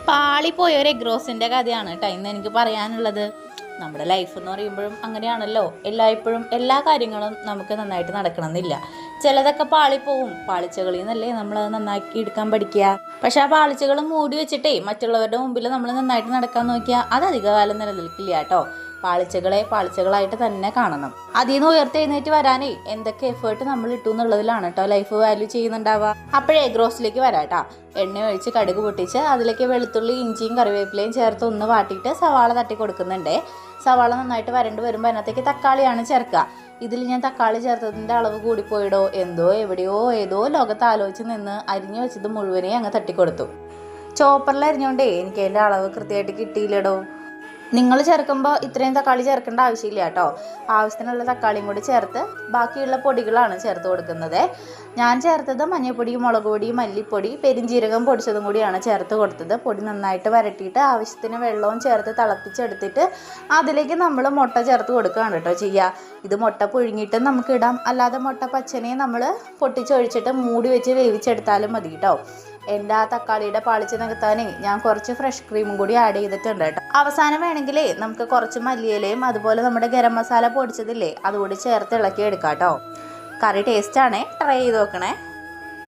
പാളിപ്പോയ ഒരു എഗ് റോസിൻ്റെ കഥയാണ് കേട്ടോ ഇന്ന് എനിക്ക് പറയാനുള്ളത്. നമ്മുടെ ലൈഫ് എന്ന് പറയുമ്പോഴും അങ്ങനെയാണല്ലോ, എല്ലായ്പ്പോഴും എല്ലാ കാര്യങ്ങളും നമുക്ക് നന്നായിട്ട് നടക്കണമെന്നില്ല. ചിലതൊക്കെ പാളിപ്പോവും. പാളിച്ചകളിൽ നിന്നല്ലേ നമ്മൾ നന്നാക്കി എടുക്കാൻ പഠിക്കുക. പക്ഷെ ആ പാളിച്ചകൾ മൂടി വെച്ചിട്ടേ മറ്റുള്ളവരുടെ മുമ്പിൽ നമ്മൾ നന്നായിട്ട് നടക്കാൻ നോക്കിയാൽ അത് അധികകാലം നിലനിൽക്കില്ല കേട്ടോ. പാളിച്ചകളെ പാളിച്ചകളായിട്ട് തന്നെ കാണണം. അതിൽ നിന്ന് ഉയർത്തെഴുന്നേറ്റ് വരാനേ എന്തൊക്കെ എഫേർട്ട് നമ്മൾ ഇട്ടു എന്നുള്ളതിലാണ് കേട്ടോ ലൈഫ് വാല്യൂ ചെയ്യുന്നുണ്ടാവുക. അപ്പോഴേ എഗ് റോസ്റ്റിലേക്ക് വരാം കേട്ടോ. എണ്ണ ഒഴിച്ച് കടുക് പൊട്ടിച്ച് അതിലേക്ക് വെളുത്തുള്ളി ഇഞ്ചിയും കറിവേപ്പിലയും ചേർത്ത് ഒന്ന് വാട്ടിയിട്ട് സവാള തട്ടി കൊടുക്കുന്നുണ്ട്. സവാള നന്നായിട്ട് വരണ്ട് വരുമ്പോൾ അതിനകത്തേക്ക് തക്കാളിയാണ് ചേർക്കുക. ഇതിൽ ഞാൻ തക്കാളി ചേർത്തതിൻ്റെ അളവ് കൂടിപ്പോയിടോ എന്തോ എവിടെയോ ഏതോ ലോകത്ത് ആലോചിച്ച് നിന്ന് അരിഞ്ഞു വെച്ചത് മുഴുവനെ അങ്ങ് തട്ടിക്കൊടുത്തു. ചോപ്പറിൽ അരിഞ്ഞോണ്ടേ എനിക്ക് അതിൻ്റെ അളവ് കൃത്യമായിട്ട് കിട്ടിയില്ലടോ. നിങ്ങൾ ചേർക്കുമ്പോൾ ഇത്രയും തക്കാളി ചേർക്കേണ്ട ആവശ്യമില്ല കേട്ടോ. ആവശ്യത്തിനുള്ള തക്കാളിയും കൂടി ചേർത്ത് ബാക്കിയുള്ള പൊടികളാണ് ചേർത്ത് കൊടുക്കുന്നത്. ഞാൻ ചേർത്തത് മഞ്ഞൾപ്പൊടി, മുളക് പൊടി, മല്ലിപ്പൊടി, പെരിഞ്ജീരകം പൊടിച്ചതും കൂടിയാണ് ചേർത്ത് കൊടുത്തത്. പൊടി നന്നായിട്ട് വരട്ടിയിട്ട് ആവശ്യത്തിന് വെള്ളവും ചേർത്ത് തിളപ്പിച്ചെടുത്തിട്ട് അതിലേക്ക് നമ്മൾ മുട്ട ചേർത്ത് കൊടുക്കുകയാണ് കേട്ടോ ചെയ്യുക. ഇത് മുട്ട പുഴുങ്ങിയിട്ട് നമുക്ക് ഇടാം, അല്ലാതെ മുട്ട പച്ചനെ നമ്മൾ പൊട്ടിച്ചൊഴിച്ചിട്ട് മൂടി വെച്ച് വേവിച്ചെടുത്താലും മതി കേട്ടോ. എൻ്റെ ആ തക്കാളിയുടെ പാളിച്ച് നികത്താനേ ഞാൻ കുറച്ച് ഫ്രഷ് ക്രീമും കൂടി ആഡ് ചെയ്തിട്ടുണ്ട് കേട്ടോ. അവസാനം വേണമെങ്കിലേ നമുക്ക് കുറച്ച് മല്ലിയിലയും അതുപോലെ നമ്മുടെ ഗരം മസാല പൊടിച്ചതില്ലേ അതുകൂടി ചേർത്ത് ഇളക്കി എടുക്കാം കേട്ടോ. കറി ടേസ്റ്റാണേ, ട്രൈ ചെയ്ത് നോക്കണേ.